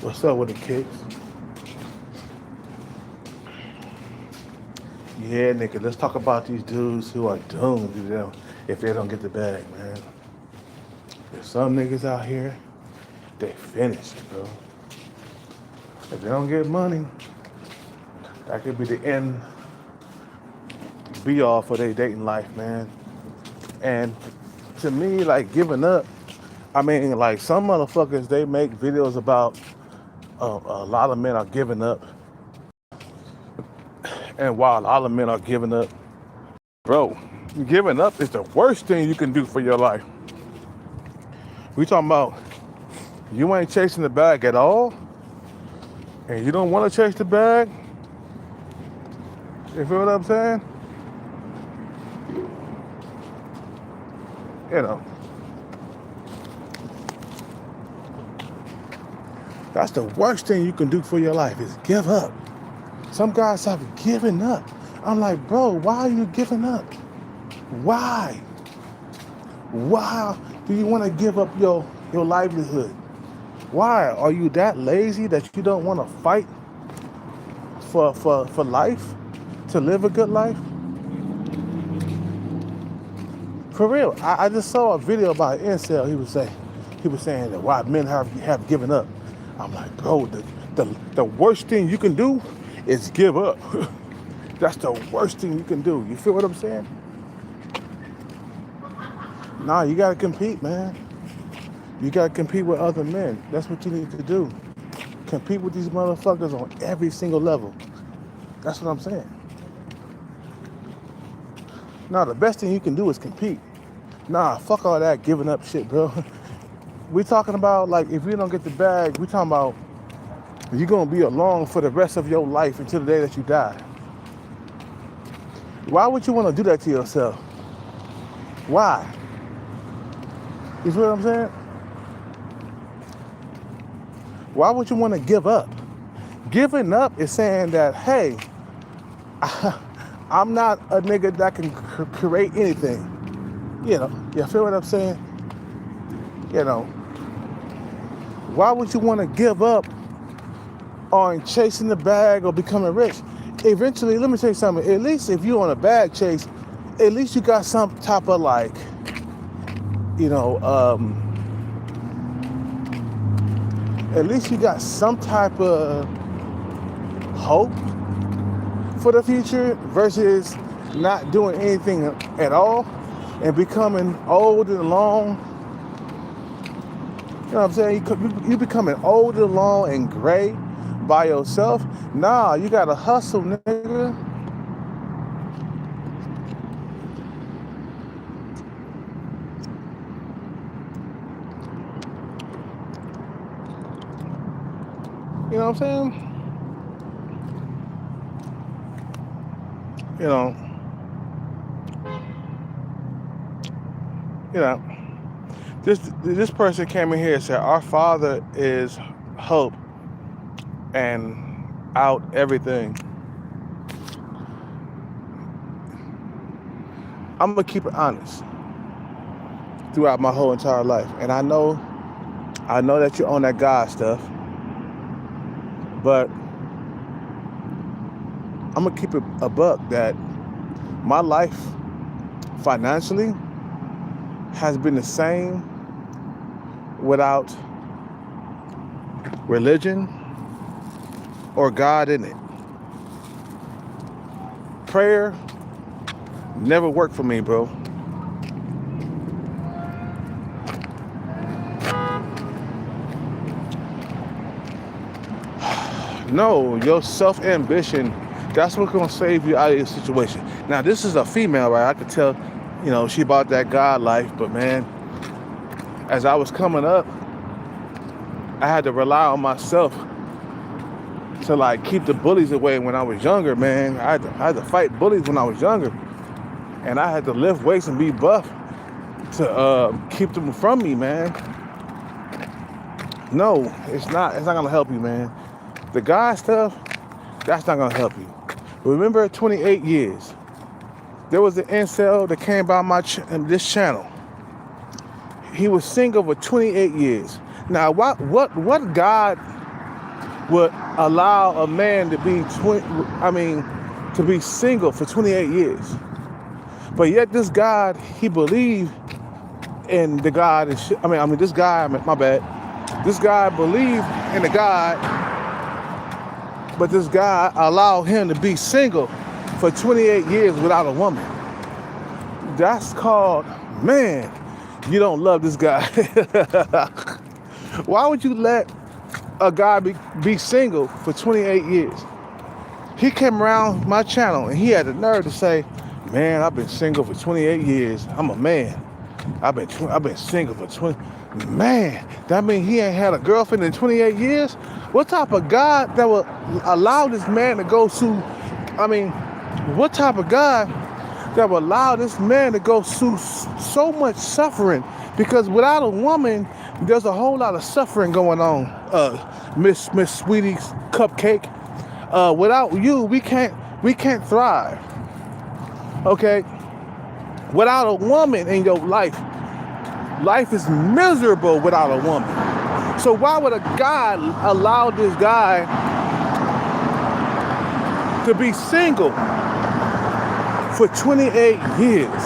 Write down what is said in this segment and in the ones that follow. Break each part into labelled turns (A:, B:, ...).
A: What's up with the kicks? Yeah, nigga, let's talk about these dudes who are doomed if they don't get the bag, man. There's some niggas out here, they finished, bro. If they don't get money, that could be the end, be all for their dating life, man. And to me, like giving up, I mean, like some motherfuckers, they make videos about a lot of men are giving up. And while a lot of men are giving up, bro, giving up is the worst thing you can do for your life. We talking about you ain't chasing the bag at all, and you don't want to chase the bag. You feel what I'm saying? You know, that's the worst thing you can do for your life is give up. Some guys have given up. I'm like, bro, why are you giving up? Why? Why do you want to give up your livelihood? Why? Are you that lazy that you don't want to fight for life? To live a good life? For real, I just saw a video about an incel. He was saying that why men have given up. I'm like, bro, the worst thing you can do is give up. That's the worst thing you can do. You feel what I'm saying? Nah, you gotta compete, man. You gotta compete with other men. That's what you need to do. Compete with these motherfuckers on every single level. That's what I'm saying. Nah, the best thing you can do is compete. Nah, fuck all that giving up shit, bro. We talking about, like, if you don't get the bag, we talking about you're gonna be alone for the rest of your life until the day that you die. Why would you want to do that to yourself? Why? You see what I'm saying? Why would you want to give up? Giving up is saying that, hey, I'm not a nigga that can create anything. You know, you feel what I'm saying? You know, why would you want to give up on chasing the bag or becoming rich? Eventually, let me tell you something, at least if you're on a bag chase, at least you got some type of like, you know, at least you got some type of hope for the future versus not doing anything at all and becoming old and long. You know what I'm saying? You becoming old and long and gray by yourself. Nah, you gotta hustle, nigga. You know what I'm saying? You know, this person came in here and said, our Father is hope and out everything. I'm gonna keep it honest throughout my whole entire life. And I know that you're on that God stuff, but I'm gonna keep it a buck that my life financially has been the same without religion or God in it. Prayer never worked for me, bro. No, your self-ambition, that's what's gonna save you out of your situation. Now, this is a female, right? I could tell, you know, she about that God life, but man, as I was coming up, I had to rely on myself to like keep the bullies away when I was younger, man. I had to fight bullies when I was younger. And I had to lift weights and be buff to keep them from me, man. No, it's not gonna help you, man. The God stuff, that's not gonna help you. Remember 28 years. There was an incel that came by this channel. He was single for 28 years. Now, what God would allow a man to be to be single for 28 years. But yet this God, he believed in the God. This guy, my bad. This guy believed in the God, but this guy allowed him to be single for 28 years without a woman. That's called, man, you don't love this guy. Why would you let a guy be single for 28 years? He came around my channel and he had the nerve to say, man, I've been single for 28 years. I'm a man. I've been single for 20. Man, that means he ain't had a girlfriend in 28 years? What type of God that would allow this man to go through, what type of God that would allow this man to go through so much suffering? Because without a woman, there's a whole lot of suffering going on, Miss Sweetie's cupcake. Without you, we can't thrive. Okay? Without a woman in your life is miserable without a woman. So why would a God allow this guy to be single for 28 years?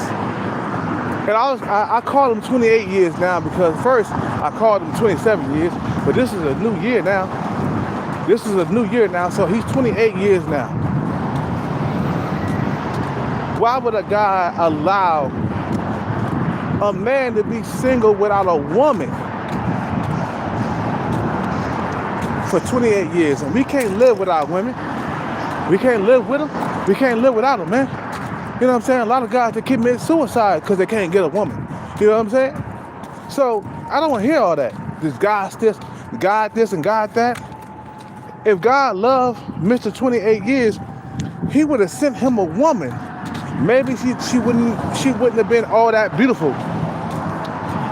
A: And I call him 28 years now because first I called him 27 years, but this is a new year now. So he's 28 years now. Why would a guy allow a man to be single without a woman for 28 years? And we can't live without women. We can't live with them. We can't live without them, man. You know what I'm saying? A lot of guys, they commit suicide because they can't get a woman. You know what I'm saying? So I don't want to hear all that. This God's this, God this, and God that. If God loved Mr. 28 years, he would have sent him a woman. Maybe she wouldn't have been all that beautiful.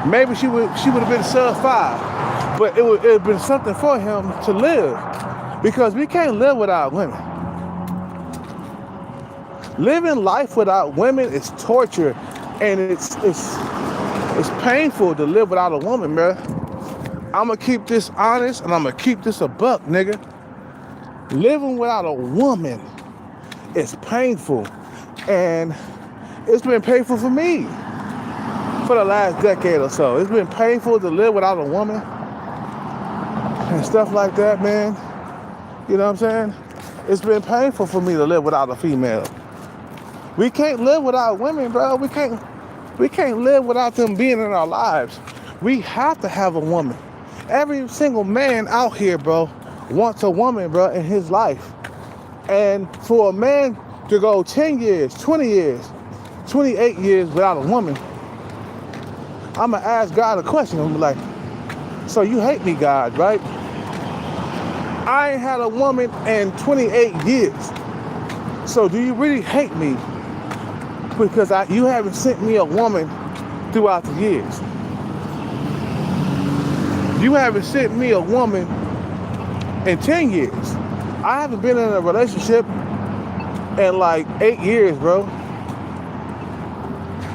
A: Maybe she would have been sub 5. But it would have been something for him to live. Because we can't live without women. Living life without women is torture, and it's painful to live without a woman, man. I'm gonna keep this honest, and I'm gonna keep this a buck, nigga. Living without a woman is painful, and it's been painful for me for the last decade or so. It's been painful to live without a woman and stuff like that, man. You know what I'm saying? It's been painful for me to live without a female. We can't live without women, bro. We can't live without them being in our lives. We have to have a woman. Every single man out here, bro, wants a woman, bro, in his life. And for a man to go 10 years, 20 years, 28 years without a woman, I'm going to ask God a question. I'm like, so you hate me, God, right? I ain't had a woman in 28 years. So do you really hate me? Because you haven't sent me a woman throughout the years. You haven't sent me a woman in 10 years. I haven't been in a relationship in like 8 years, bro.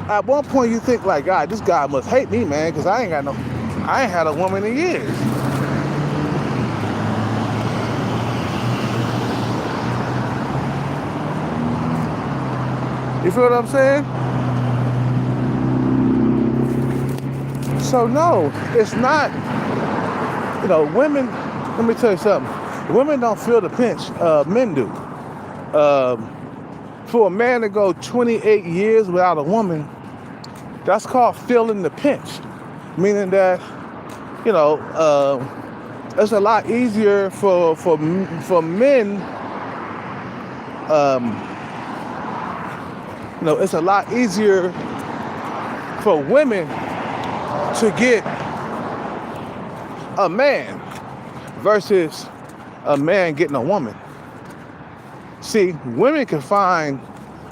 A: At one point you think like, God, this guy must hate me, man, because I ain't had a woman in years. You feel what I'm saying? So no, it's not, women, let me tell you something. Women don't feel the pinch, men do. For a man to go 28 years without a woman, that's called feeling the pinch. Meaning that, it's a lot easier for men, it's a lot easier for women to get a man versus a man getting a woman. See, women can find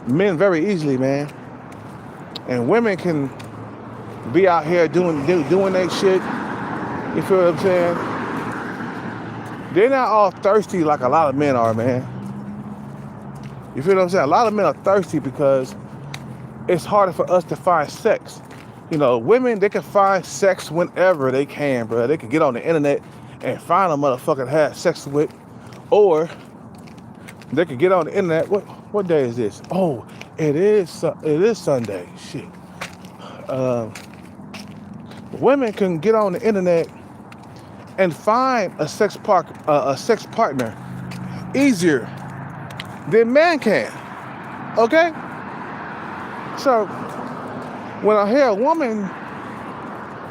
A: men very easily, man. And women can be out here doing their shit. You feel what I'm saying? They're not all thirsty like a lot of men are, man. You feel what I'm saying? A lot of men are thirsty because it's harder for us to find sex. Women, they can find sex whenever they can, bro. They can get on the internet and find a motherfucker to have sex with, or they could get on the internet. What day is this? Oh, it is Sunday. Shit. Women can get on the internet and find a sex partner easier than men can. Okay? So when I hear a woman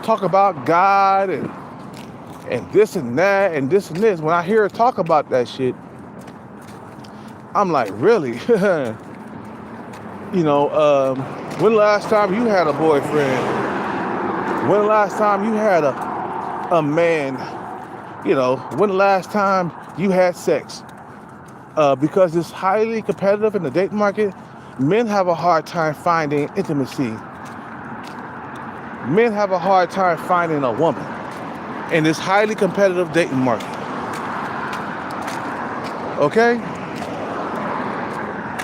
A: talk about God and this and that and this and this, when I hear her talk about that shit, I'm like, really? When the last time you had a boyfriend? When the last time you had a man? When the last time you had sex? Because it's highly competitive in the dating market, men have a hard time finding intimacy. Men have a hard time finding a woman in this highly competitive dating market. Okay?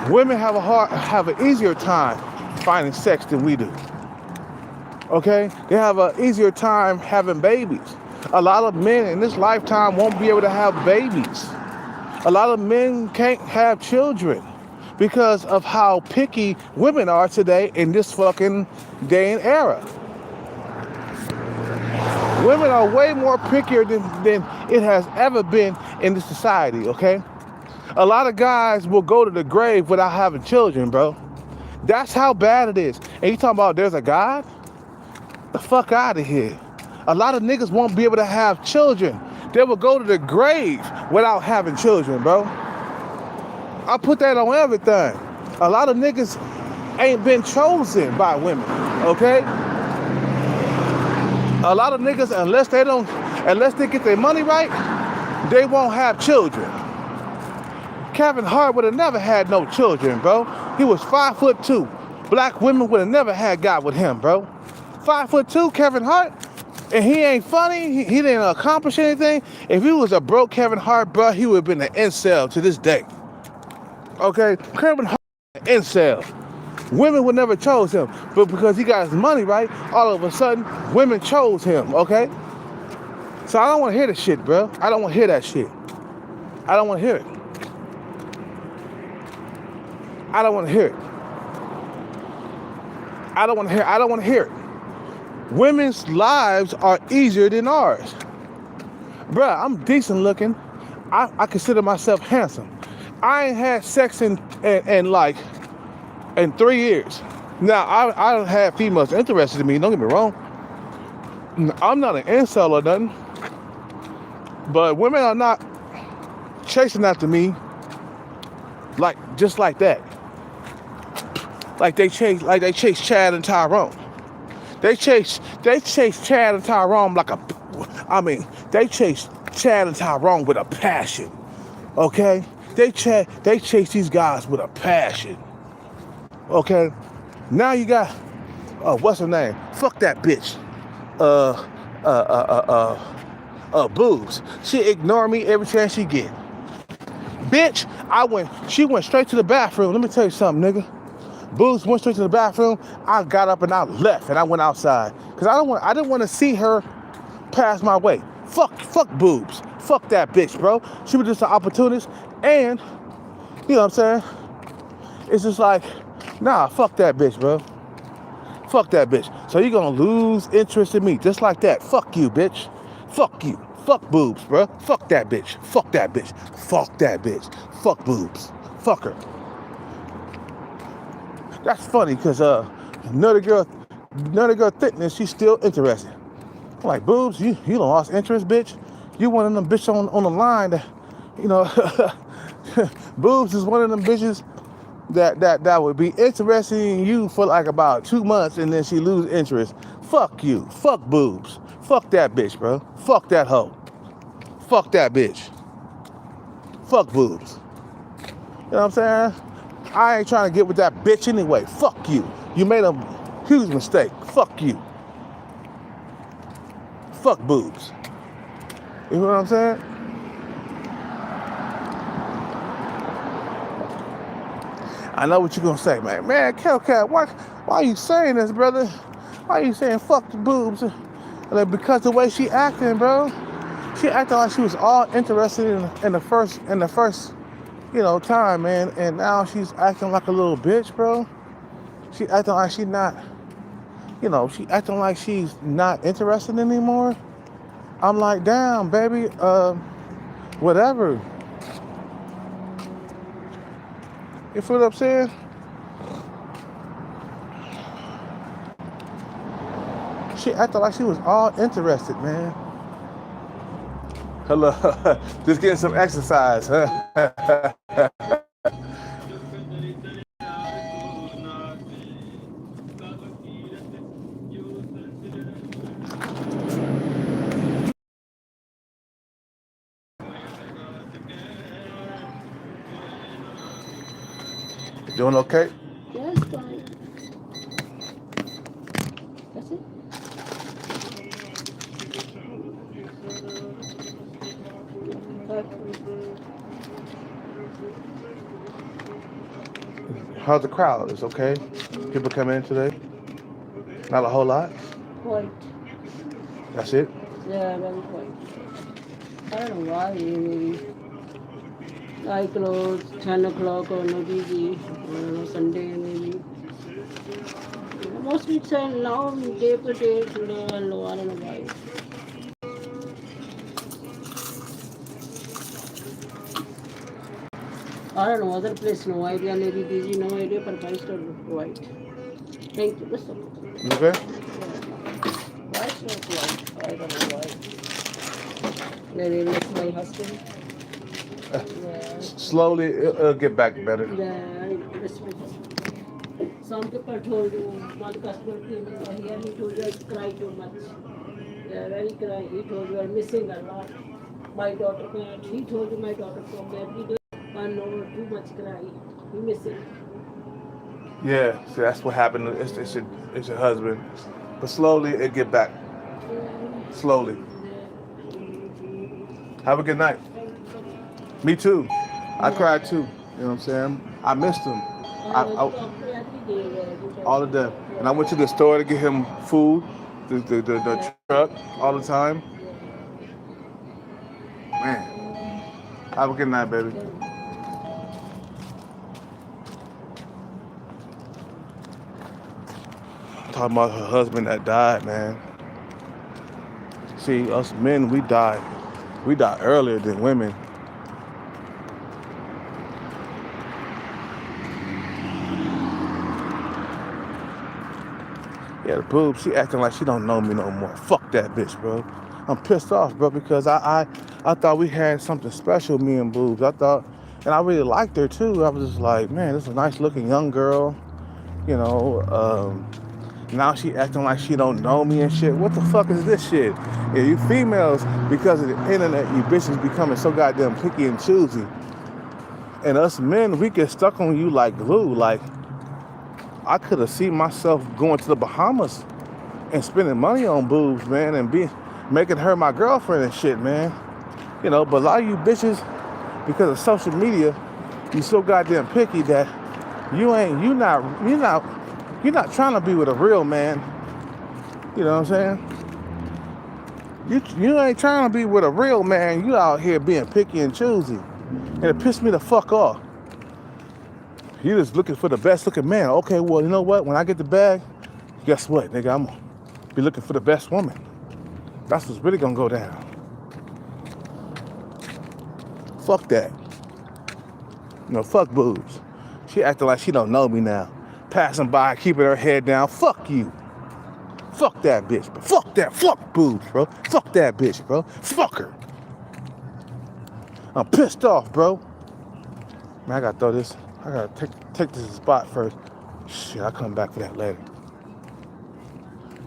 A: Women have an easier time finding sex than we do. Okay? They have an easier time having babies. A lot of men in this lifetime won't be able to have babies. A lot of men can't have children because of how picky women are today in this fucking day and era. Women are way more pickier than it has ever been in this society, okay? A lot of guys will go to the grave without having children, bro. That's how bad it is. And you talking about there's a God? The fuck out of here. A lot of niggas won't be able to have children. They will go to the grave without having children, bro. I put that on everything. A lot of niggas ain't been chosen by women, okay? A lot of niggas, unless they get their money right, they won't have children. Kevin Hart would have never had no children, bro. He was 5'2". Black women would have never had got with him, bro. 5'2", Kevin Hart, and he ain't funny. He didn't accomplish anything. If he was a broke Kevin Hart, bro, he would have been an incel to this day. Okay, Kevin Hart, an incel. Women would never chose him, but because he got his money right, all of a sudden, women chose him, okay? So I don't want to hear this shit, bro. I don't want to hear that shit. I don't want to hear it. I don't want to hear it. I don't want to hear it. Women's lives are easier than ours. Bruh, I'm decent looking. I consider myself handsome. I ain't had sex in 3 years. Now, I don't have females interested in me, don't get me wrong. I'm not an incel or nothing. But women are not chasing after me just like that. Like they chase Chad and Tyrone. They chase Chad and Tyrone they chase Chad and Tyrone with a passion. Okay? They chase these guys with a passion. Okay? Now you got what's her name? Fuck that bitch. Boobs. She ignore me every chance she get. Bitch, she went straight to the bathroom. Let me tell you something, nigga. Boobs went straight to the bathroom. I got up and I left and I went outside. Cause I didn't want to see her pass my way. Fuck Boobs. Fuck that bitch, bro. She was just an opportunist. And, you know what I'm saying? It's just like, nah, fuck that bitch, bro. Fuck that bitch. So you're gonna lose interest in me just like that. Fuck you, bitch. Fuck you. Fuck Boobs, bro. Fuck that bitch. Fuck that bitch. Fuck that bitch. Fuck Boobs. Fuck her. That's funny, because another girl thickness, she's still interested. I'm like, Boobs, you done lost interest, bitch. You one of them bitches on the line that, Boobs is one of them bitches that would be interested in you for like about 2 months and then she lose interest. Fuck you. Fuck Boobs. Fuck that bitch, bro. Fuck that hoe. Fuck that bitch. Fuck Boobs. You know what I'm saying? I ain't trying to get with that bitch anyway. Fuck you. You made a huge mistake. Fuck you. Fuck Boobs. You know what I'm saying? I know what you're gonna say, man. Man, Cat, why are you saying this, brother? Why are you saying fuck the Boobs? Like, because the way she acting, bro. She acted like she was all interested in the first time, man. And now she's acting like a little bitch, bro. She acting like she acting like she's not interested anymore. I'm like, damn, baby, whatever. You feel what I'm saying? She acted like she was all interested, man. Hello, just getting some exercise, huh? Doing okay?
B: Yes, fine. That's it.
A: How's the crowd? It's okay? People come in today? Not a whole lot?
B: Quite.
A: That's it?
B: Yeah, very quite. I don't know why, maybe. I close 10 o'clock or no busy. Sunday maybe. Most weeks are now day per day, today I don't know why. I don't know, other place, no idea, maybe busy, no idea, but I still white. Thank you, listen.
A: You okay?
B: Why still white? I don't know why. Maybe miss my husband. Yeah.
A: Slowly, it'll get back better.
B: Yeah, I miss my husband. Some people told you, one customer came in here, he told you I cry too much. Yeah, very cry. He told you I'm missing a lot. My daughter, he told you my daughter from every day. One hour, too much cry. You miss it.
A: Yeah, see, that's what happened. It's your husband. But slowly, it get back. Slowly. Have a good night. Me too. I cried too. You know what I'm saying? I missed him. All of them. And I went to the store to get him food, the truck, all the time. Man. Have a good night, baby. Talking about her husband that died, man. See, us men, we die earlier than women. Yeah, the boob, she acting like she don't know me no more. Fuck that bitch, bro. I'm pissed off, bro, because I thought we had something special, me and boobs. I thought, and I really liked her too. I was just like, man, this is a nice looking young girl, you know. Now she acting like she don't know me and shit. What the fuck is this shit? Yeah, you females, because of the internet, you bitches becoming so goddamn picky and choosy. And us men, we get stuck on you like glue. Like, I could have seen myself going to the Bahamas and spending money on boobs, man, and making her my girlfriend and shit, man. You know, but a lot of you bitches, because of social media, you so goddamn picky that you're not trying to be with a real man. You know what I'm saying? You ain't trying to be with a real man. You out here being picky and choosy. And it pissed me the fuck off. You just looking for the best looking man. Okay, well, you know what? When I get the bag, guess what, nigga? I'm gonna be looking for the best woman. That's what's really gonna go down. Fuck that. You know, fuck boobs. She acting like she don't know me now. Passing by, keeping her head down. Fuck you. Fuck that bitch, bro. Fuck boobs, bro. Fuck that bitch, bro. Fuck her. I'm pissed off, bro. Man, I gotta throw this. I gotta take this spot first. Shit, I'll come back for that later.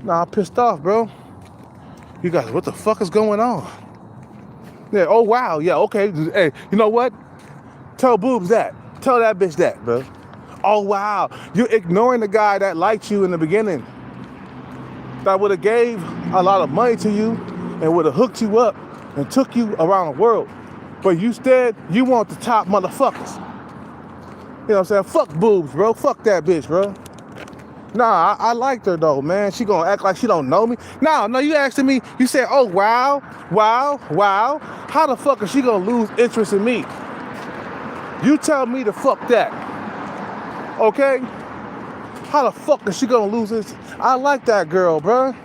A: Nah, I'm pissed off, bro. You guys, what the fuck is going on? Yeah, oh wow, yeah, okay. Hey, you know what? Tell boobs that. Tell that bitch that, bro. Oh wow, you're ignoring the guy that liked you in the beginning. That would have gave a lot of money to you and would have hooked you up and took you around the world. But instead, you want the top motherfuckers. You know what I'm saying? Fuck boobs, bro. Fuck that bitch, bro. Nah, I liked her though, man. She gonna act like she don't know me. No, you asking me, you said, oh, wow, wow, wow. How the fuck is she gonna lose interest in me? You tell me to fuck that, okay? How the fuck is she gonna lose interest? I like that girl, bruh.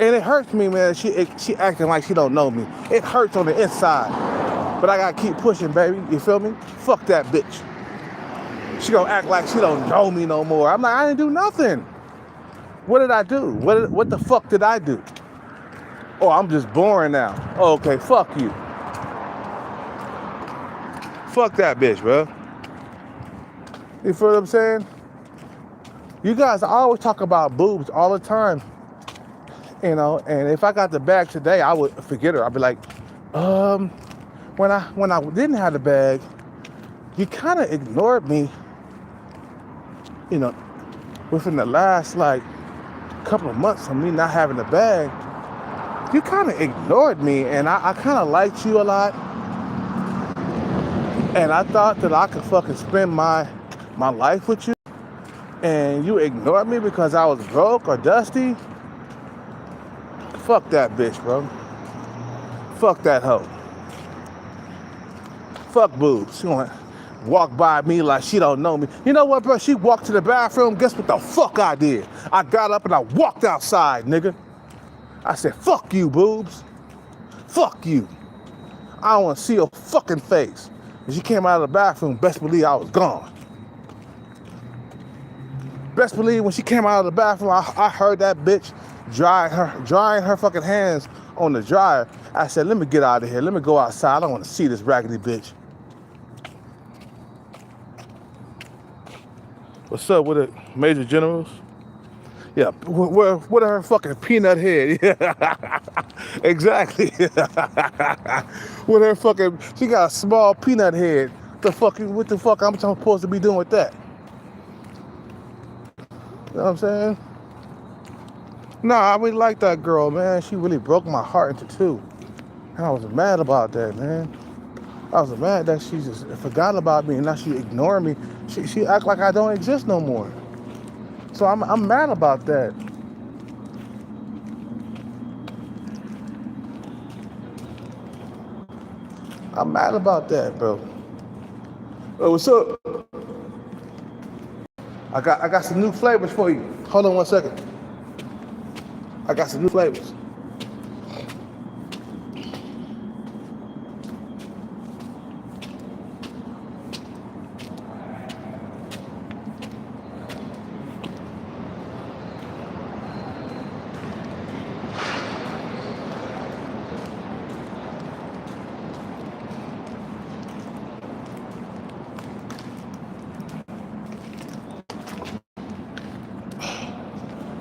A: And it hurts me, man. She acting like she don't know me. It hurts on the inside. But I gotta keep pushing, baby. You feel me? Fuck that bitch. She gonna act like she don't know me no more. I'm like, I didn't do nothing. What did I do? What the fuck did I do? Oh, I'm just boring now. Oh, okay, fuck you. Fuck that bitch, bro. You feel what I'm saying? You guys always talk about boobs all the time. You know, and if I got the bag today, I would forget her. I'd be like, when I didn't have the bag, you kind of ignored me, you know, within the last like couple of months of me not having the bag. You kind of ignored me, and I kind of liked you a lot, and I thought that I could fucking spend my life with you, and you ignored me because I was broke or dusty. Fuck that bitch, bro. Fuck that hoe. Fuck boobs. She gonna walk by me like she don't know me. You know what, bro? She walked to the bathroom. Guess what the fuck I did? I got up and I walked outside, nigga. I said, fuck you, boobs. Fuck you. I don't want to see your fucking face. When she came out of the bathroom, best believe I was gone. Best believe when she came out of the bathroom, I heard that bitch drying her fucking hands on the dryer. I said, let me get out of here. Let me go outside. I don't want to see this raggedy bitch. What's up with it, Major Generals? Yeah, what are her fucking peanut head? Yeah, exactly. With her fucking, she got a small peanut head. What the fuck I'm supposed to be doing with that? You know what I'm saying? Nah, I really like that girl, man. She really broke my heart into two. And I was mad about that, man. I was mad that she just forgot about me and now she ignored me. She act like I don't exist no more. So I'm mad about that. I'm mad about that, bro. Oh, what's up? I got some new flavors for you. Hold on one second. I got some new flavors.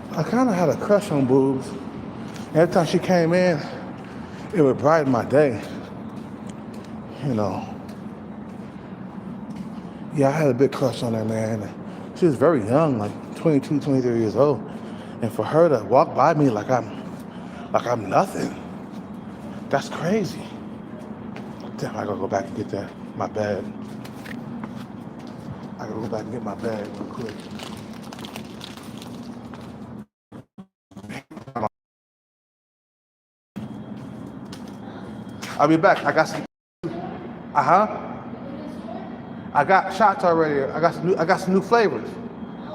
A: I kind of had a crush on boobs. Every time she came in, it would brighten my day. You know. Yeah, I had a big crush on her, man. She was very young, like 22, 23 years old. And for her to walk by me like I'm nothing, that's crazy. Damn, I gotta go back and get my bag. I gotta go back and get my bag real quick. I'll be back. I got some. I got shots already. I got some new flavors.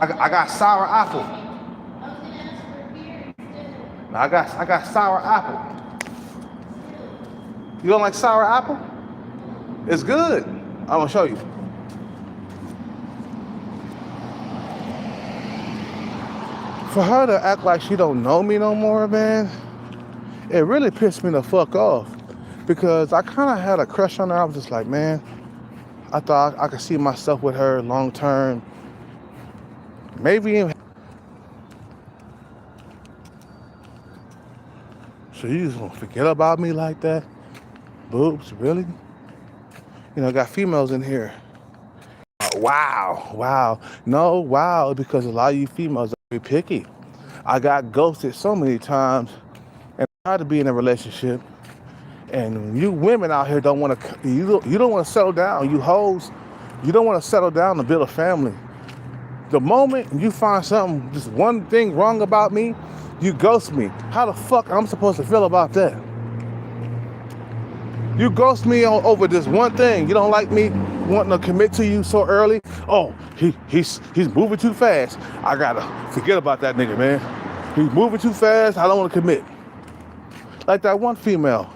A: I got sour apple. I got sour apple. You don't like sour apple? It's good. I'm gonna show you. For her to act like she don't know me no more, man, it really pissed me the fuck off. Because I kind of had a crush on her. I was just like, man, I thought I could see myself with her long term. Maybe even. So you just gonna forget about me like that? Boobs, really? You know, I got females in here. Wow. No, wow, because a lot of you females are very picky. I got ghosted so many times and I tried to be in a relationship. And you women out here don't want to, you don't want to settle down. You hoes, you don't want to settle down and build a family. The moment you find something, just one thing wrong about me, you ghost me. How the fuck I'm supposed to feel about that? You ghost me over this one thing. You don't like me wanting to commit to you so early. Oh, he's moving too fast. I gotta forget about that nigga, man. He's moving too fast. I don't want to commit. Like that one female,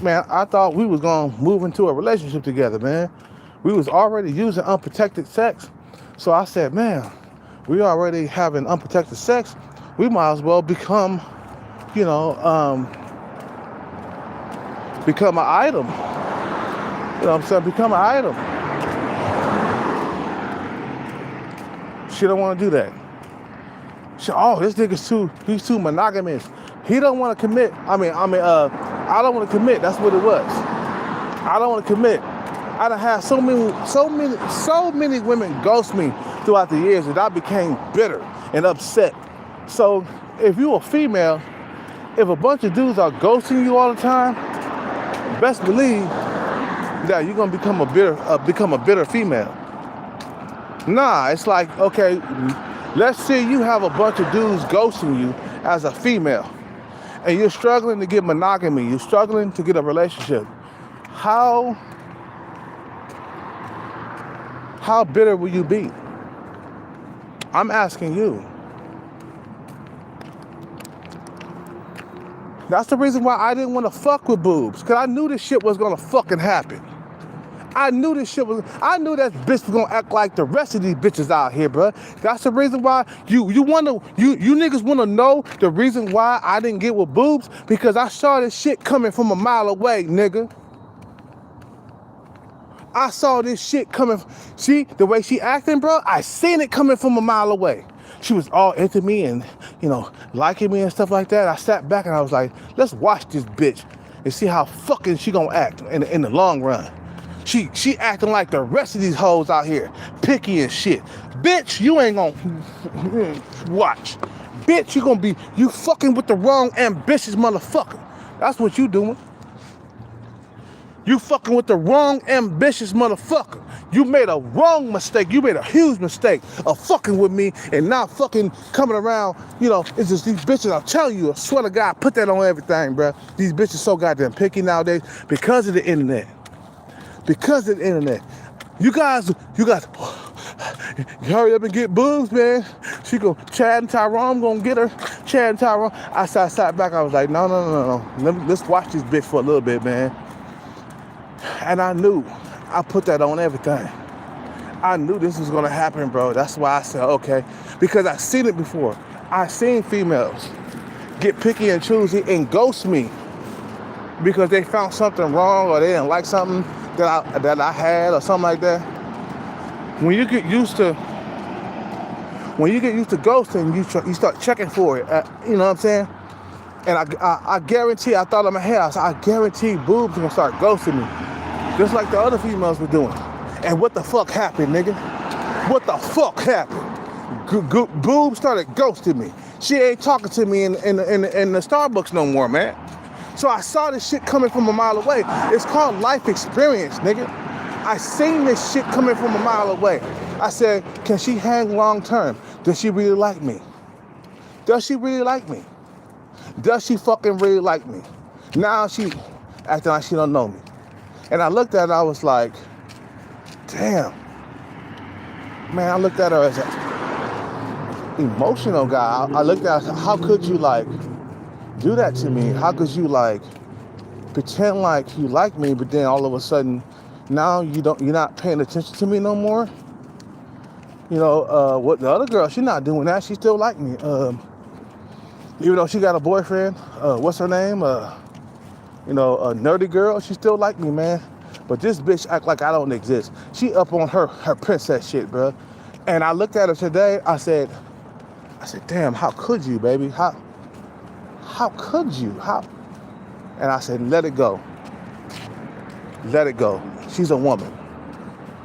A: man. I thought we was gonna move into a relationship together, man. We was already using unprotected sex, so I said, man, we already having unprotected sex. We might as well become, you know, become an item. You know what I'm saying? Become an item. She don't want to do that. This nigga's he's too monogamous. He don't want to commit. I don't want to commit. That's what it was. I don't want to commit. I done had so many women ghost me throughout the years that I became bitter and upset. So if you a female, if a bunch of dudes are ghosting you all the time, best believe that you're gonna become a bitter female. Nah, it's like, okay, let's say you have a bunch of dudes ghosting you as a female, and you're struggling to get monogamy, you're struggling to get a relationship. How bitter will you be? I'm asking you. That's the reason why I didn't want to fuck with boobs, because I knew this shit was gonna fucking happen. I knew that bitch was gonna act like the rest of these bitches out here, bro. That's the reason why you niggas wanna know the reason why I didn't get with boobs, because I saw this shit coming from a mile away, nigga. I saw this shit coming. See, the way she acting, bro, I seen it coming from a mile away. She was all into me and, you know, liking me and stuff like that. I sat back and I was like, let's watch this bitch and see how fucking she gonna act in the long run. She acting like the rest of these hoes out here, picky and shit. Bitch, you ain't gonna watch. Bitch, you fucking with the wrong ambitious motherfucker. That's what you doing. You fucking with the wrong ambitious motherfucker. You made a wrong mistake. You made a huge mistake of fucking with me and not fucking coming around. You know, it's just these bitches, I'll tell you, I swear to God, put that on everything, bro. These bitches so goddamn picky nowadays because of the internet. Because of the internet. You guys, hurry up and get boobs, man. She go, Chad and Tyrone gonna get her. Chad and Tyrone. I sat back, I was like, no. Let's watch this bitch for a little bit, man. And I knew, I put that on everything. I knew this was gonna happen, bro. That's why I said, okay. Because I've seen it before. I've seen females get picky and choosy and ghost me because they found something wrong or they didn't like something that I had or something like that. When you get used to ghosting, you start checking for it. You know what I'm saying? And I guarantee, I thought in my head, I guarantee boobs are gonna start ghosting me. Just like the other females were doing. And what the fuck happened, nigga? What the fuck happened? Boobs started ghosting me. She ain't talking to me in the Starbucks no more, man. So I saw this shit coming from a mile away. It's called life experience, nigga. I seen this shit coming from a mile away. I said, can she hang long term? Does she really like me? Does she really like me? Does she fucking really like me? Now she acting like she don't know me. And I looked at her, I was like, damn. Man, I looked at her as an emotional guy. I looked at her, how could you like do that to me? How could you like pretend like you like me, but then all of a sudden now you're not paying attention to me no more? You know, what the other girl, she's not doing that. She still like me. Even though she got a boyfriend, what's her name? A nerdy girl, she still like me, man. But this bitch act like I don't exist. She up on her princess shit, bro. And I looked at her today, I said, damn, how could you, baby? How could you? And I said, let it go. Let it go. She's a woman.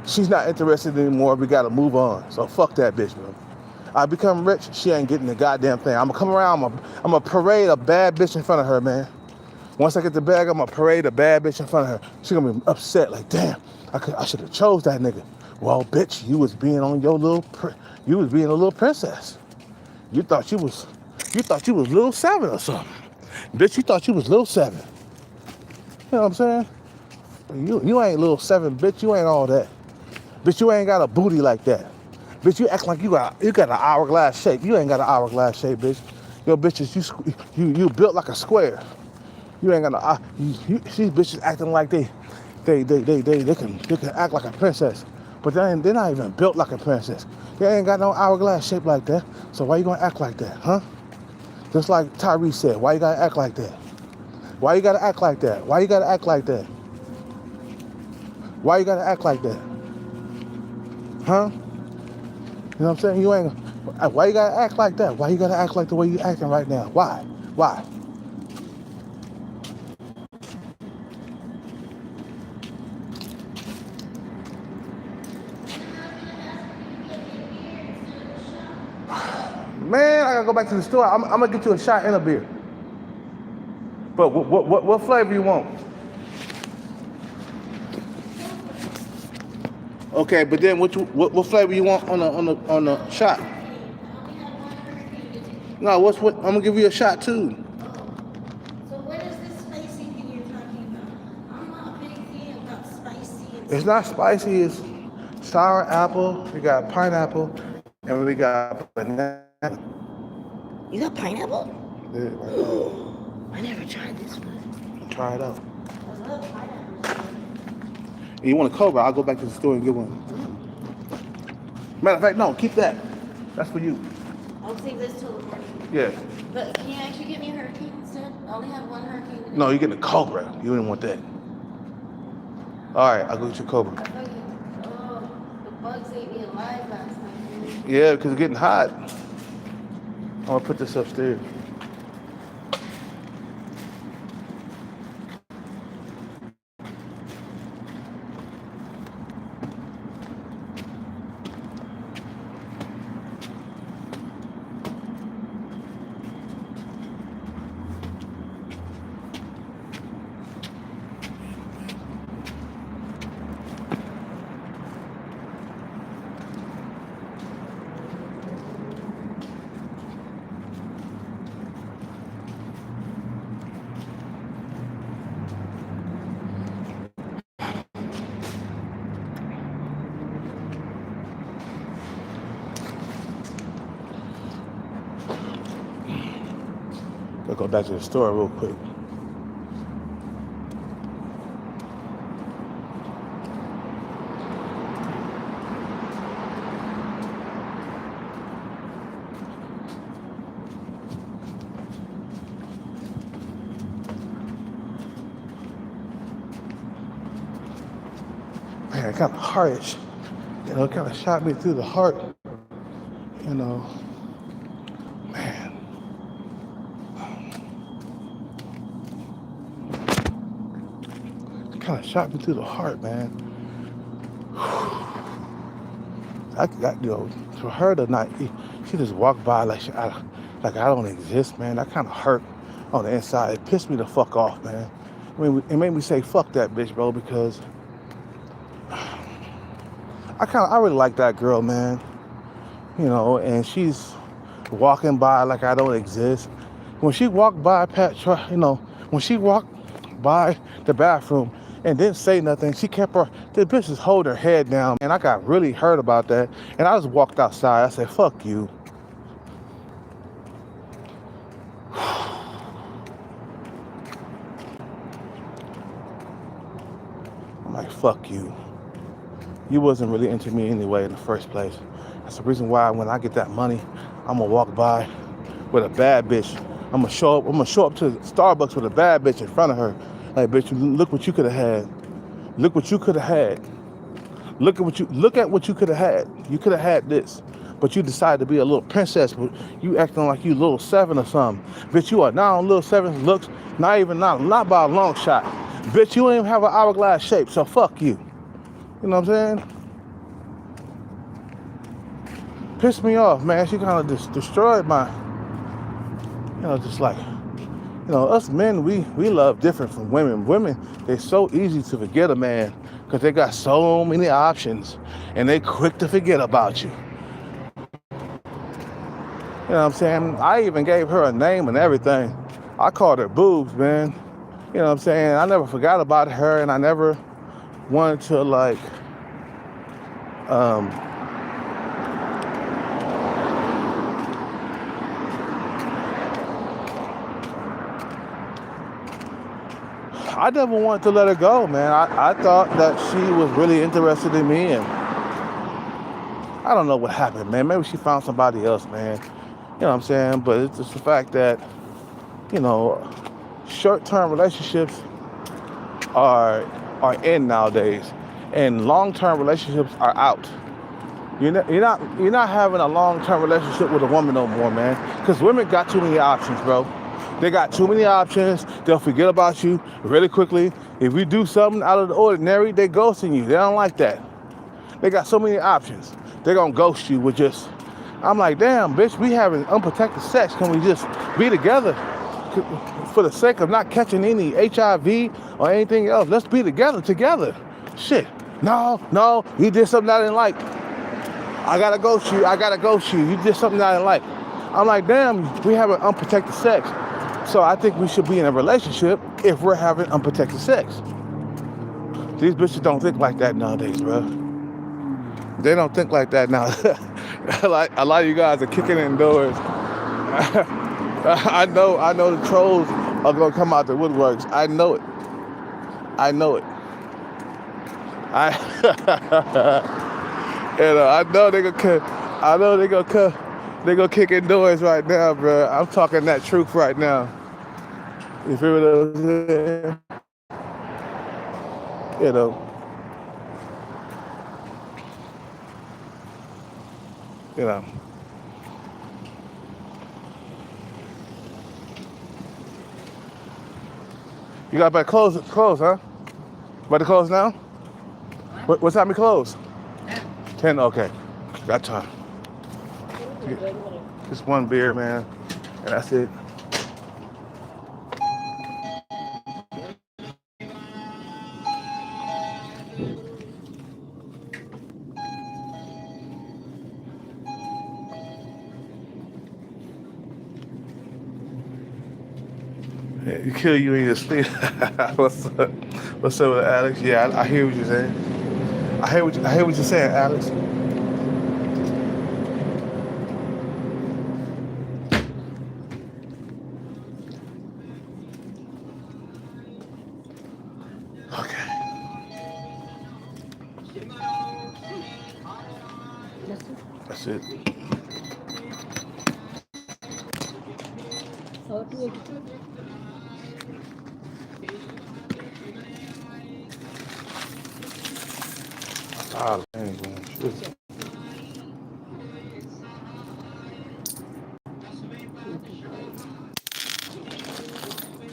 A: She's not interested anymore. We gotta move on. So fuck that bitch, bro. I become rich, she ain't getting the goddamn thing. I'm gonna come around, I'm gonna parade a bad bitch in front of her, man. Once I get the bag, I'm gonna parade a bad bitch in front of her. She's gonna be upset, like, damn, I should have chose that nigga. Well, bitch, you was being on your you was being a little princess. You thought you was little 7 or something. Bitch, you thought you was little 7. You know what I'm saying? You ain't little 7, bitch. You ain't all that. Bitch, you ain't got a booty like that. Bitch, you act like you got an hourglass shape. You ain't got an hourglass shape, bitch. Yo, bitches, you built like a square. You ain't got these bitches acting like they can act like a princess, but they're not even built like a princess. They ain't got no hourglass shape like that. So why you gonna act like that, huh? Just like Tyrese said, why you gotta act like that? Why you gotta act like that? Why you gotta act like that? Why you gotta act like that? Huh? You know what I'm saying? You ain't. Why you gotta act like that? Why you gotta act like the way you acting right now? Why? Why? Man, I gotta go back to the store. I'm gonna get you a shot and a beer. But what flavor you want? Okay, but then what flavor you want on the shot? No, what? I'm gonna give you a shot too.
C: So what is this spicy thing you're talking about? I'm not a big fan about spicy.
A: It's not spicy. It's sour apple. We got pineapple, and we got banana.
C: You got pineapple?
A: Yeah, right.
C: I never tried this one.
A: Try it out.
C: I love pineapple.
A: You want a Cobra? I'll go back to the store and get one. Matter of fact, no, keep that. That's for you.
C: I'll save this till the morning.
A: Yeah.
C: But can you actually get me a hurricane instead? I only have one hurricane today.
A: No, you're getting a Cobra. You didn't want that. All right, I'll go get you a Cobra.
C: I thought the bugs ate me alive last night.
A: Yeah, because it's getting hot. I'm gonna put this upstairs. I'll go back to the store real quick. Man, it kind of harsh. You know, it kind of shot me through the heart. You know, man. It kind of shot me through the heart, man. For her tonight, she just walked by like I don't exist, man. That kind of hurt on the inside. It pissed me the fuck off, man. I mean, it made me say, fuck that bitch, bro, because I really like that girl, man. You know, and she's walking by like I don't exist. When she walked by, when she walked by the bathroom and didn't say nothing, the bitch just hold her head down. And I got really hurt about that. And I just walked outside. I said, fuck you. I'm like, fuck you. You wasn't really into me anyway in the first place. That's the reason why when I get that money, I'm gonna walk by with a bad bitch. I'm gonna show up to Starbucks with a bad bitch in front of her. Like, bitch, look what you could have had. Look what you could have had. Look at what you could have had. You could have had this. But you decided to be a little princess. You acting like you little 7 or something. Bitch, you are now on little 7 looks. Not by a long shot. Bitch, you don't even have an hourglass shape, so fuck you. You know what I'm saying? Pissed me off, man. She kind of just destroyed my, just like, us men, we love different from women. Women, they're so easy to forget a man because they got so many options and they quick to forget about you. You know what I'm saying? I even gave her a name and everything. I called her Boobs, man. You know what I'm saying? I never forgot about her, and I never wanted to, like, I never wanted to let her go, man. I thought that she was really interested in me, and I don't know what happened, man. Maybe she found somebody else, man. You know what I'm saying? But it's just the fact that, you know, short-term relationships are in nowadays, and long-term relationships are out. You're not having a long-term relationship with a woman no more, man. Because women got too many options, bro. They got too many options. They'll forget about you really quickly. If you do something out of the ordinary, they ghosting you. They don't like that. They got so many options. They're gonna ghost you with just. I'm like, damn, bitch, we having unprotected sex. Can we just be together for the sake of not catching any HIV or anything else? Let's be together. Shit. No, you did something I didn't like. I gotta ghost you. You did something I didn't like. I'm like, damn, we having unprotected sex. So I think we should be in a relationship if we're having unprotected sex. These bitches don't think like that nowadays, bro. They don't think like that now. Like a lot of you guys are kicking in doors. I know the trolls are gonna come out the woodworks. I know it. I know they gonna come. They gonna kick in doors right now, bro. I'm talking that truth right now. You feel what I'm saying? You know. You got about close, huh? About to close now? What time we close? 10, okay. Got time. Just one beer, man, and that's it. Yeah, you kill you in your sleep. What's up with Alex? Yeah, I hear what you're saying. I hear what you're saying, Alex. Okay. That's it. Ah, man, shit.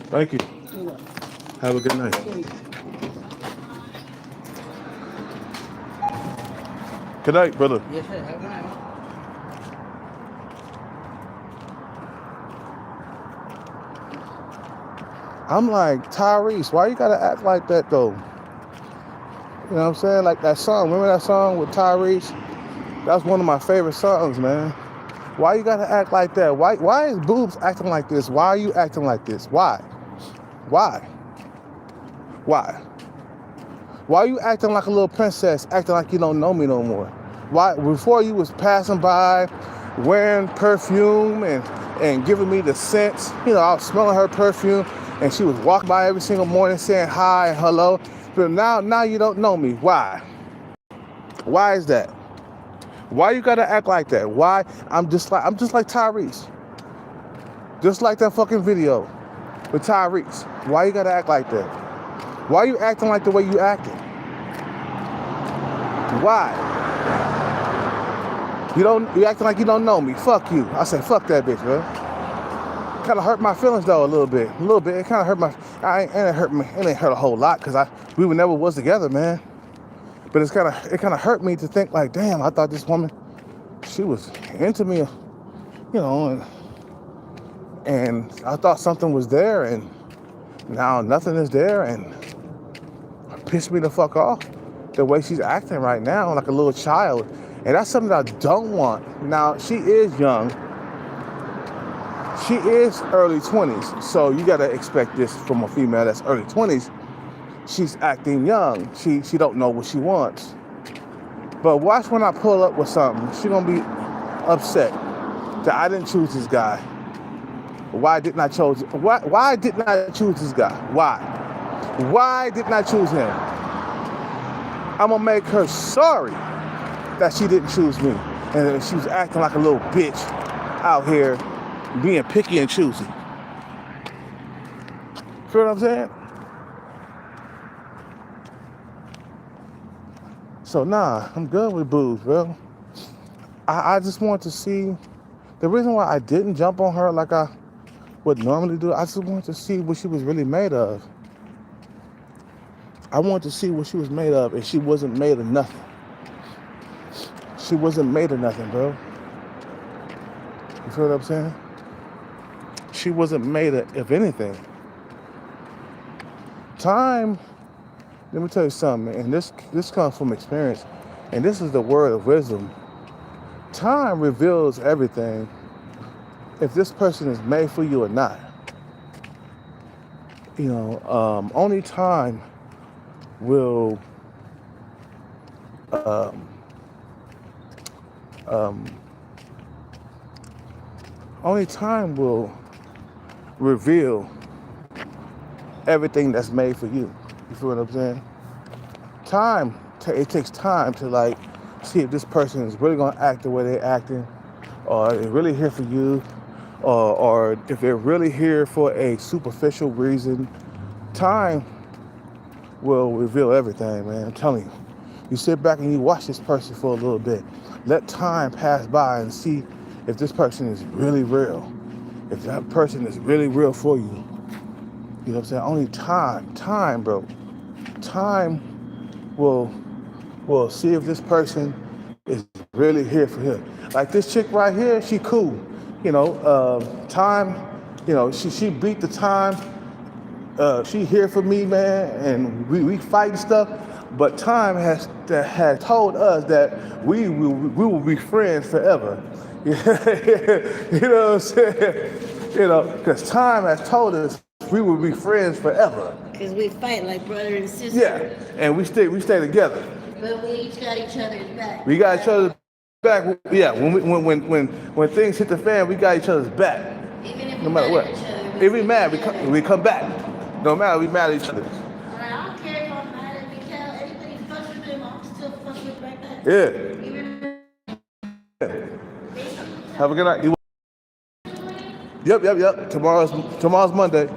A: Thank you. Have a good night. Good night, brother.
D: Yes, sir. Have a good night.
A: I'm like, Tyrese, why you gotta act like that though? You know what I'm saying? Like that song. Remember that song with Tyrese? That's one of my favorite songs, man. Why you gotta act like that? Why is Boobs acting like this? Why are you acting like this? Why? Why are you acting like a little princess, acting like you don't know me no more? Why, before you was passing by, wearing perfume and giving me the scents, you know, I was smelling her perfume, and she was walking by every single morning saying hi, hello. But now you don't know me. Why? Why is that? Why you gotta act like that? Why? I'm just like Tyrese. Just like that fucking video with Tyrese. Why you gotta act like that? Why are you acting like the way you acting? Why? You acting like you don't know me. Fuck you. I said, fuck that bitch, man. Kind of hurt my feelings though a little bit. It kind of hurt my. It ain't hurt a whole lot because we never was together, man. But it kind of hurt me to think like, damn, I thought this woman, she was into me, you know, and I thought something was there, and now nothing is there, and it pissed me the fuck off. the way she's acting right now, like a little child. And that's something that I don't want. Now, she is young. She is early 20s. So you got to expect this from a female that's early 20s. She's acting young. She don't know what she wants. But watch when I pull up with something. She's going to be upset that I didn't choose this guy. Why didn't I choose this guy? Why didn't I choose him? I'm going to make her sorry that she didn't choose me. And she was acting like a little bitch out here being picky and choosy. Feel what I'm saying? So nah, I'm good with boobs, bro. I just want to see, the reason why I didn't jump on her like I would normally do, I just wanted to see what she was really made of. I wanted to see what she was made of, and she wasn't made of nothing. She wasn't made of nothing, bro. You feel what I'm saying? She wasn't made of anything. Time, let me tell you something, and this comes from experience, and this is the word of wisdom. Time reveals everything, if this person is made for you or not. You know, only time will reveal everything that's made for you. You feel what I'm saying? It takes time to like see if this person is really gonna act the way they're acting, or they're really here for you, or if they're really here for a superficial reason. Time will reveal everything, man. I'm telling you. You sit back and you watch this person for a little bit. Let time pass by and see if this person is really real. If that person is really real for you. You know what I'm saying? Only time, bro. Time will see if this person is really here for him. Like this chick right here, she cool. You know, time, you know, she beat the time. She here for me, man, and we fight and stuff. But time has told us that we will be friends forever. You know what I'm saying? You know, because time has told us we will be friends forever.
C: Because we fight like brother and sister.
A: Yeah, and we stay together.
C: But we each got each other's back.
A: We got each other's back. Yeah, when things hit the fan, we got each other's back.
C: Even if
A: No matter what. If we mad, we come back. No matter, we mad at each other.
C: I don't care if I'm mad at Mikael. Anybody fucks with him, I'm still fucking with right back.
A: Yeah.
C: Even
A: Have a good night. Yep. Tomorrow's Monday.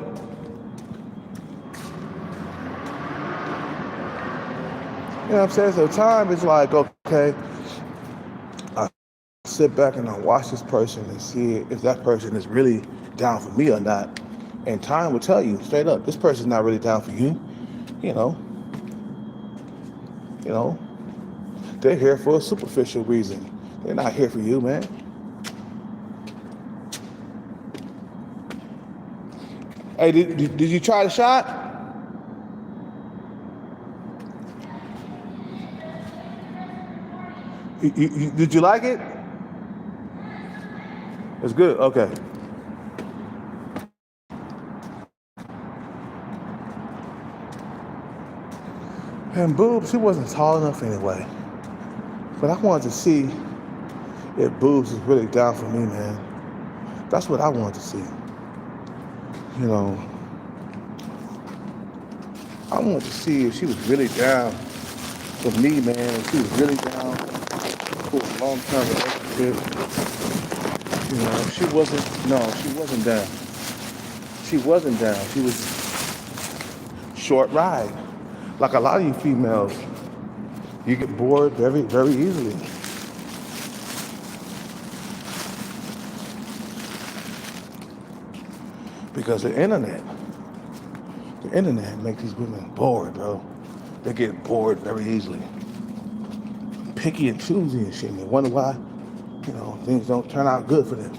A: You know what I'm saying? So time is like, okay, I sit back and I watch this person and see if that person is really down for me or not. And time will tell you straight up, this person's not really down for you. You know, they're here for a superficial reason. They're not here for you, man. Hey, did you try the shot? Did you like it? It's good. Okay. And Boobs, she wasn't tall enough anyway. But I wanted to see if Boobs is really down for me, man. That's what I wanted to see. You know, I wanted to see if she was really down for me, man. If she was really down for a long-term relationship. You know, she wasn't down. She wasn't down. She was short ride. Like a lot of you females, you get bored very, very easily. Because the internet makes these women bored, bro. They get bored very easily. Picky and choosy and shit. And they wonder why, you know, things don't turn out good for them.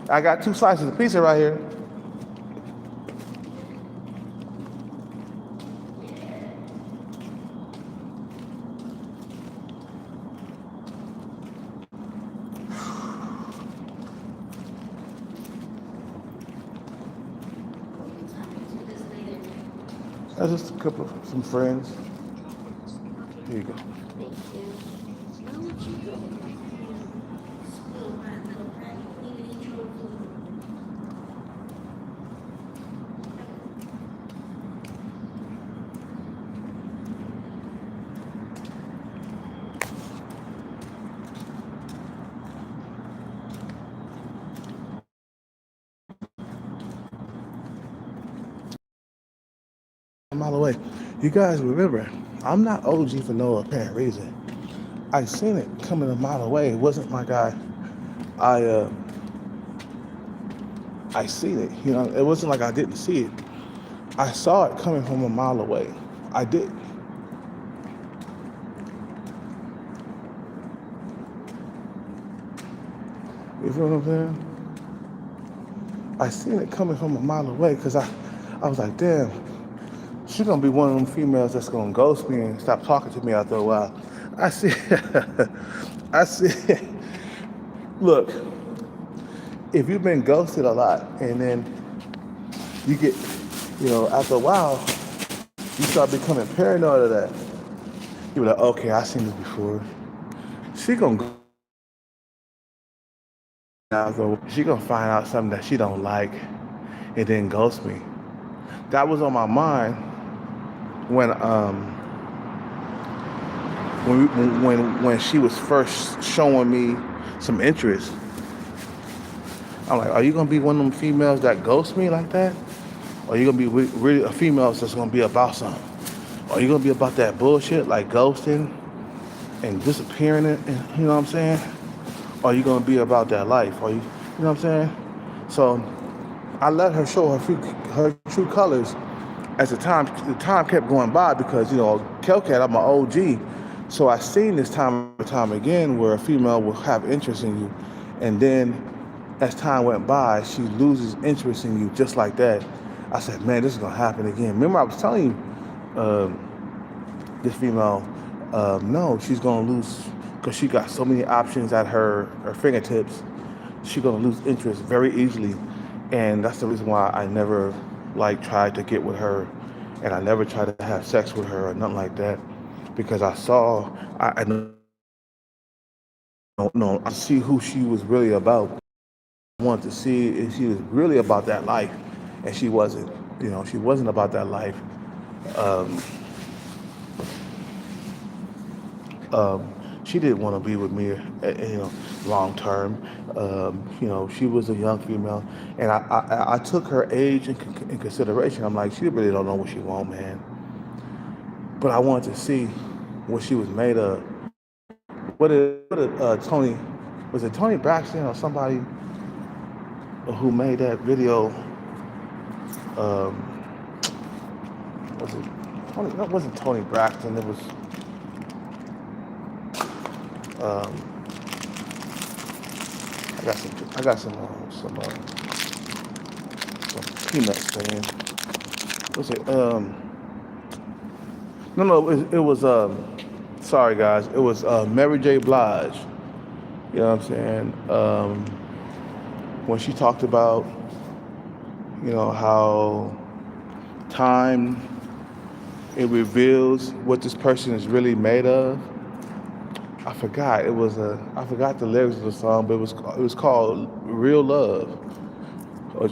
A: I got 2 slices of pizza right here. That's just a couple of some friends. Here you go.
B: Thank you. Now what you doing?
C: School, my little practically intro food.
A: A mile away. You guys remember, I'm not OG for no apparent reason. I seen it coming a mile away. It wasn't like I I seen it. You know, it wasn't like I didn't see it. I saw it coming from a mile away. I did. You feel what I'm saying? I seen it coming from a mile away because I was like, damn, she's gonna be one of them females that's gonna ghost me and stop talking to me after a while. I see, I see. Look, if you've been ghosted a lot and then you get, after a while, you start becoming paranoid of that. You be like, okay, I seen this before. She gonna go now, so she gonna find out something that she don't like and then ghost me. That was on my mind when when she was first showing me some interest. I'm like, are you gonna be one of them females that ghost me like that? Or are you gonna be really a female that's gonna be about something? Or are you gonna be about that bullshit like ghosting and disappearing you know what I'm saying? Or are you gonna be about that life? Or you know what I'm saying? So I let her show her true colors as the time kept going by because Kelcat, I'm an OG, so I seen this time and time again where a female will have interest in you, and then as time went by, she loses interest in you just like that. I said, man, this is gonna happen again. Remember, I was telling you, this female, no, she's gonna lose because she got so many options at her fingertips. She's gonna lose interest very easily, and that's the reason why I never tried to get with her, and I never tried to have sex with her or nothing like that, because I know I see who she was really about. I wanted to see if she was really about that life, and she wasn't. She wasn't about that life. Um, she didn't want to be with me, long term. She was a young female, and I took her age in consideration. I'm like, she really don't know what she want, man. But I wanted to see what she was made of. What did Tony, was it Tony Braxton or somebody who made that video? Um, was it Tony? No, it wasn't Tony Braxton. It was. Um, I got some peanuts, man. Was it? No, it was. Sorry, guys. It was Mary J. Blige. You know what I'm saying? When she talked about, how time it reveals what this person is really made of. I forgot. I forgot the lyrics of the song, but it was called "Real Love," or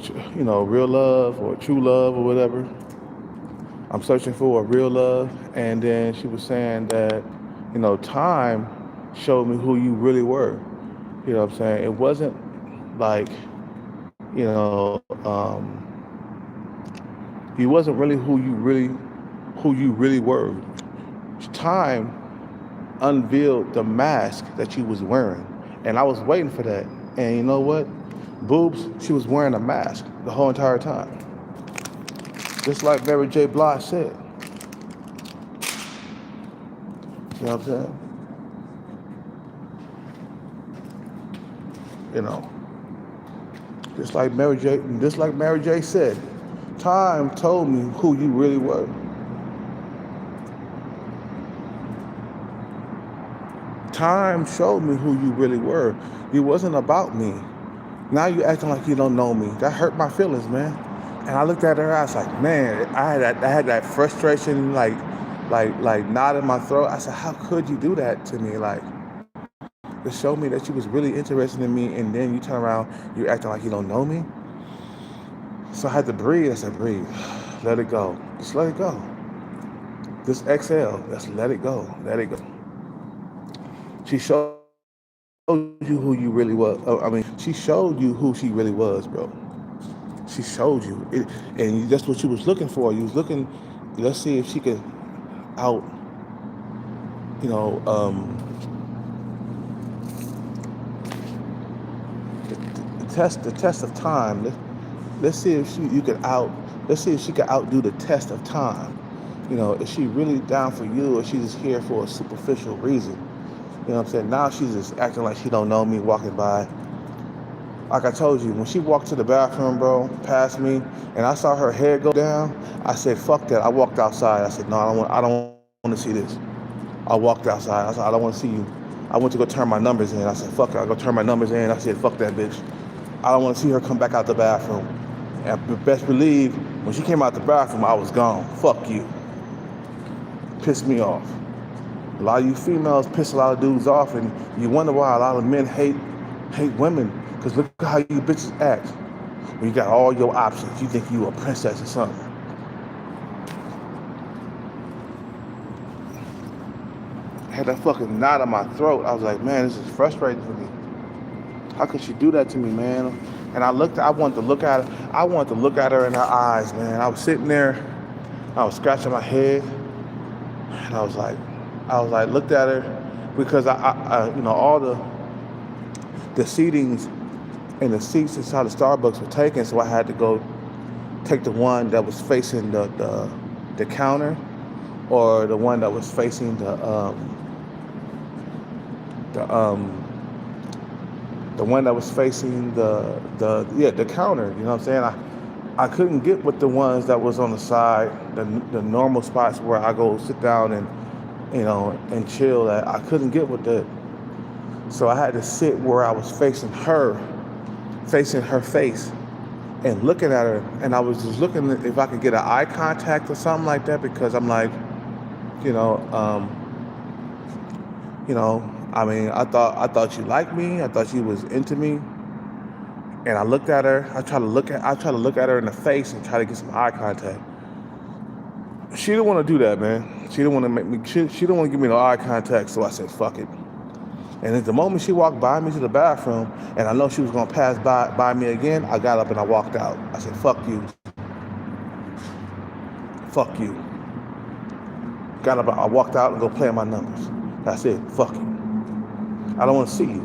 A: "Real Love" or "True Love" or whatever. I'm searching for a real love, and then she was saying that, time showed me who you really were. You know what I'm saying? It wasn't like, you know, you wasn't really who you really were. Time unveiled the mask that you was wearing, and I was waiting for that. And you know what? Boobs, she was wearing a mask the whole entire time, just like Mary J. Blige said. You know what I'm saying? You know, just like Mary J. said, time told me who you really were. Time showed me who you really were. You wasn't about me. Now you acting like you don't know me. That hurt my feelings, man. And I looked at her, I was like, man, I had that frustration, like knot in my throat. I said, how could you do that to me? Like, to show me that you was really interested in me, and then you turn around, you acting like you don't know me. So I had to breathe. I said, breathe, let it go. Just let it go. Just exhale. Just let it go. Let it go. She showed you who you really was. I mean, she showed you who she really was, bro. She showed you it, and that's what you was looking for. You was looking. Let's see if she could out. You know, the test of time. Let's see if you could out. Let's see if she could outdo the test of time. You know, is she really down for you, or she's just here for a superficial reason? You know what I'm saying? Now she's just acting like she don't know me, walking by. Like I told you, when she walked to the bathroom, bro, past me, and I saw her hair go down, I said, fuck that. I walked outside. I said, no, I don't want to see this. I walked outside. I said, I don't want to see you. I went to go turn my numbers in. I said, fuck it. I go turn my numbers in. I said, fuck that bitch. I don't want to see her come back out the bathroom. And best believe, when she came out the bathroom, I was gone. Fuck you. Pissed me off. A lot of you females piss a lot of dudes off, and you wonder why a lot of men hate women. Because look at how you bitches act. When you got all your options, you think you a princess or something. I had that fucking knot in my throat. I was like, man, this is frustrating for me. How could she do that to me, man? And I wanted to look at her. I wanted to look at her in her eyes, man. I was sitting there, I was scratching my head, and I was like, looked at her, because I you know, all the seatings and the seats inside the Starbucks were taken, so I had to go take the one that was facing the counter, or the one that was facing the one that was facing the counter. You know what I'm saying? I couldn't get with the ones that was on the side, the normal spots where I go sit down and, you know, and chill at. I couldn't get with that. So I had to sit where I was facing her face and looking at her. And I was just looking if I could get an eye contact or something like that, because I'm like, you know, I mean, I thought you liked me. I thought you was into me. And I looked at her. I try to look at her in the face and try to get some eye contact. She didn't want to do that, man. She didn't want to make me. She didn't want to give me no eye contact. So I said, fuck it. And at the moment she walked by me to the bathroom, and I know she was gonna pass by me again, I got up and I walked out. I said, fuck you. Fuck you. Got up, I walked out and go play my numbers. That's it. Fuck you. I don't want to see you.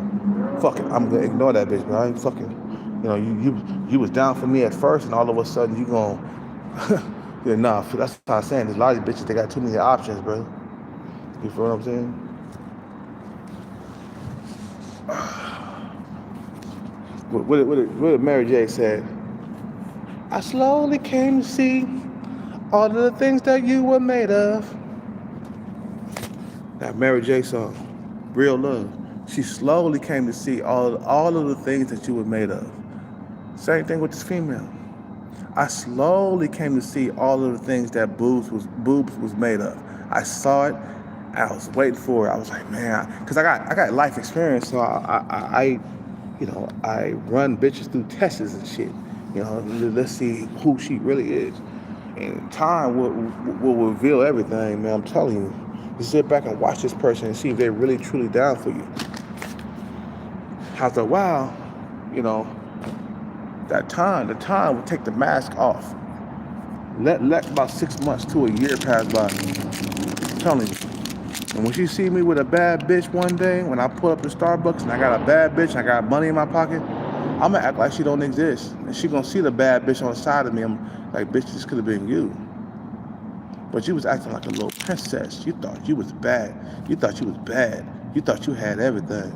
A: Fuck it. I'm gonna ignore that bitch, but I ain't fucking. You know, you was down for me at first, and all of a sudden you gon' yeah, nah. That's what I'm saying. There's a lot of these bitches, they got too many options, bro. You feel what I'm saying? What did Mary J said? I slowly came to see all of the things that you were made of. That Mary J song, Real Love. She slowly came to see all of the things that you were made of. Same thing with this female. I slowly came to see all of the things that boobs was made of. I saw it. I was waiting for it. I was like, man, because I got life experience, so I you know, I run bitches through tests and shit. You know, let's see who she really is. And time will reveal everything, man. I'm telling you. You sit back and watch this person and see if they're really truly down for you. After a while, you know, the time will take the mask off. Let about 6 months to a year pass by. I'm telling you. And when she see me with a bad bitch one day, when I pull up to Starbucks and I got a bad bitch and I got money in my pocket, I'm gonna act like she don't exist. And she gonna see the bad bitch on the side of me. I'm like, bitch, this could have been you. But you was acting like a little princess. You thought you was bad. You thought you was bad. You thought you had everything.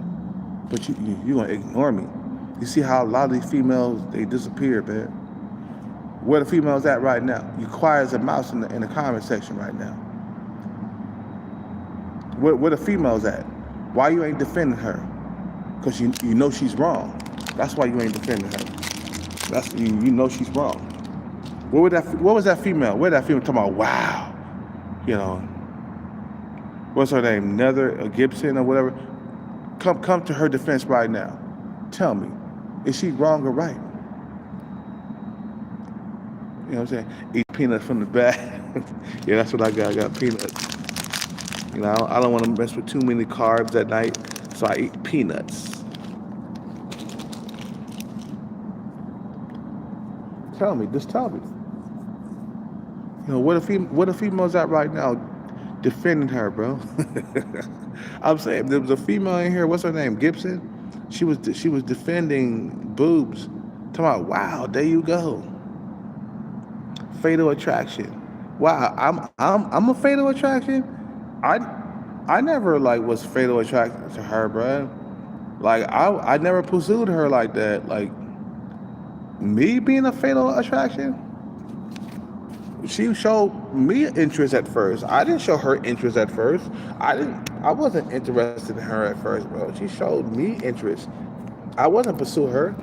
A: But you gonna ignore me. You see how a lot of these females, they disappear, man. Where the females at right now? You quiet as a mouse in the comment section right now. Where the females at? Why you ain't defending her? Because you know she's wrong. That's why you ain't defending her. You know she's wrong. What was that female? Where that female talking about? Wow, you know, what's her name? Nether Gibson or whatever. Come to her defense right now. Tell me, is she wrong or right? You know what I'm saying? Eat peanuts from the bag. Yeah, that's what I got. I got peanuts. You know, I don't want to mess with too many carbs at night, so I eat peanuts. Tell me, just tell me. You know, what a female's at right now defending her, bro. I'm saying there was a female in here. What's her name? Gibson. She was defending boobs. Talking about, wow, there you go. Fatal attraction. Wow, I'm a fatal attraction. I I never like was fatal attracted to her, bro. Like I never pursued her like that. Like me being a fatal attraction. She showed me interest at first. I didn't show her interest at first. I wasn't interested in her at first, bro. She showed me interest. I wasn't pursue her.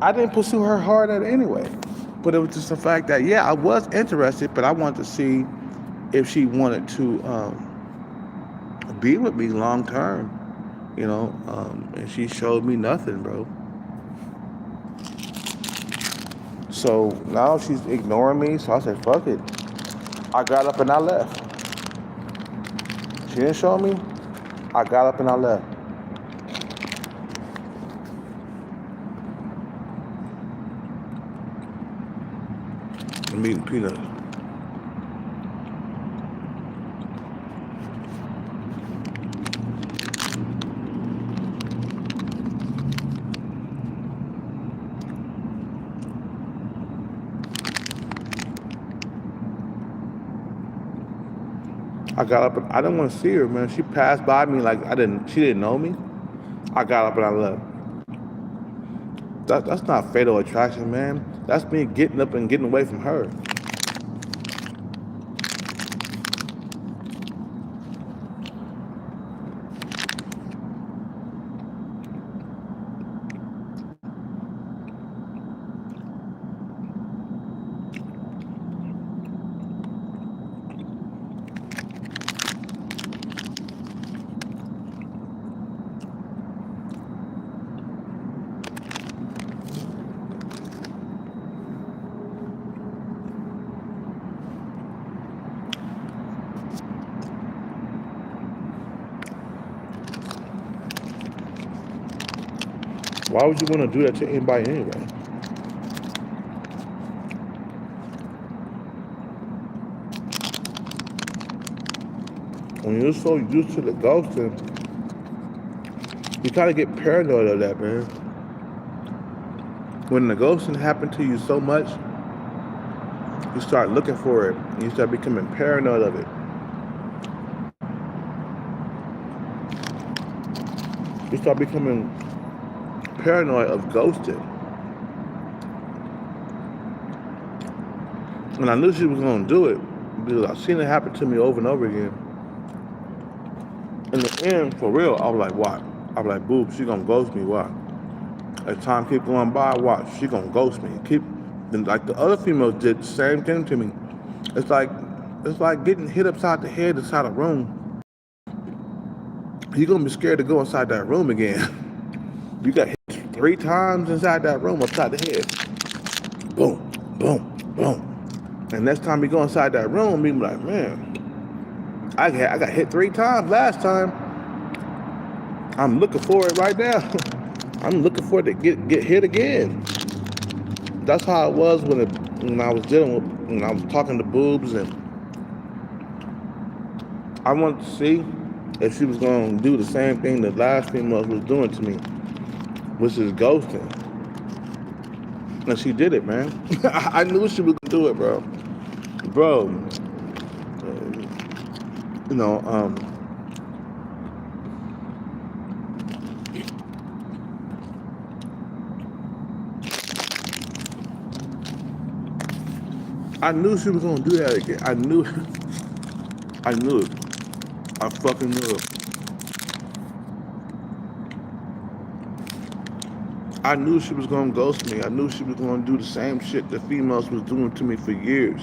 A: I didn't pursue her hard at it anyway. But it was just the fact that yeah, I was interested, but I wanted to see if she wanted to be with me long term, you know. And she showed me nothing, bro. So now she's ignoring me. So I said, fuck it. I got up and I left. She didn't show me. I got up and I left. I'm eating peanuts. I got up and I didn't want to see her, man. She passed by me like she didn't know me. I got up and I left. That's not fatal attraction, man. That's me getting up and getting away from her. Why would you want to do that to anybody anyway? When you're so used to the ghosting, you kind of get paranoid of that, man. When the ghosting happened to you so much, you start looking for it, and you start becoming paranoid of it. You start becoming paranoid of ghosting. And I knew she was going to do it because I've seen it happen to me over and over again. In the end, for real, I was like, what? I was like, boob, she going to ghost me, what? As time keep going by, watch, she going to ghost me. Like the other females did the same thing to me. It's like getting hit upside the head inside a room. You're going to be scared to go inside that room again. You got hit 3 times inside that room upside the head. Boom, boom, boom. And next time you go inside that room, you be like, man, I got hit 3 times last time. I'm looking for it right now. I'm looking for it to get hit again. That's how it was when I was when I was talking to boobs, and I wanted to see if she was going to do the same thing the last female was doing to me, which is ghosting. And she did it, man. I knew she was going to do it, bro. Bro, you know, I knew she was going to do that again. I knew it. I fucking knew it. I knew she was gonna ghost me. I knew she was gonna do the same shit the females was doing to me for years.